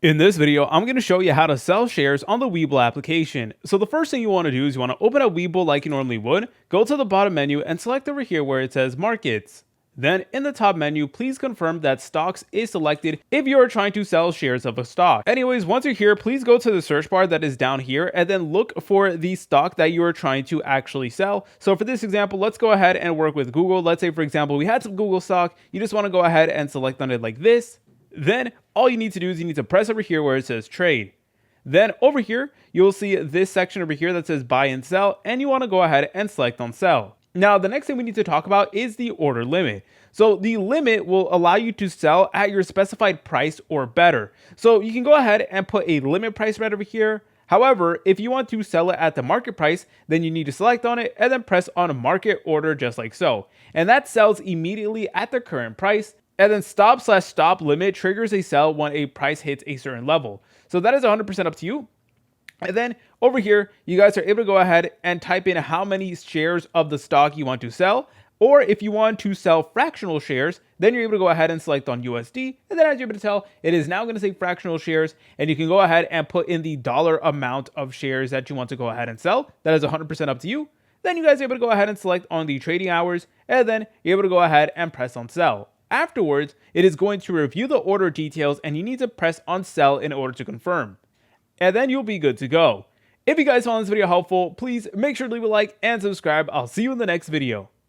In this video, I'm going to show you how to sell shares on the Webull application. So the first thing you want to do is you want to open up Webull like you normally would, go to the bottom menu and select over here where it says Markets. Then in the top menu, please confirm that stocks is selected if you are trying to sell shares of a stock. Anyways, once you're here, please go to the search bar that is down here and then look for the stock that you are trying to actually sell. So for this example, let's go ahead and work with Google. Let's say, for example, we had some Google stock. You just want to go ahead and select on it like this. Then all you need to do is you need to press over here where it says trade. Then over here, you'll see this section over here that says buy and sell, and you want to go ahead and select on sell. Now, the next thing we need to talk about is the order limit. So the limit will allow you to sell at your specified price or better. So you can go ahead and put a limit price right over here. However, if you want to sell it at the market price, then you need to select on it and then press on a market order just like so. And that sells immediately at the current price. And then stop limit triggers a sell when a price hits a certain level. So that is 100% up to you. And then over here, you guys are able to go ahead and type in how many shares of the stock you want to sell. Or if you want to sell fractional shares, then you're able to go ahead and select on USD. And then as you're able to tell, it is now going to say fractional shares. And you can go ahead and put in the dollar amount of shares that you want to go ahead and sell. That is 100% up to you. Then you guys are able to go ahead and select on the trading hours. And then you're able to go ahead and press on sell. Afterwards, it is going to review the order details and you need to press on sell in order to confirm. And then you'll be good to go. If you guys found this video helpful, please make sure to leave a like and subscribe. I'll see you in the next video.